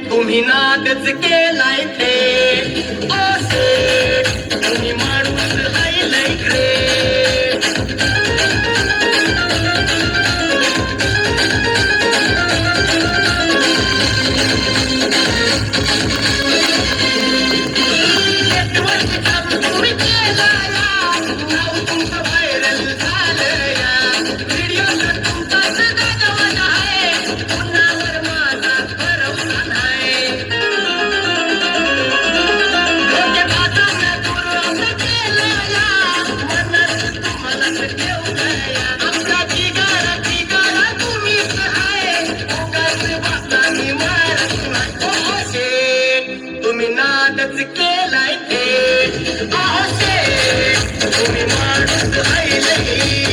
तुम्ही नादच केलाय ते असे तुम्ही माणूस राहिलंय रे तुम्ही केला नाव तुमचं व्हायरल झालं या व्हिडिओ तुमचा सगळं आहे पुन्हावर माझा भरवसा नाही तुम्ही नादच केलाय ते तुम्ही माणूस राहिले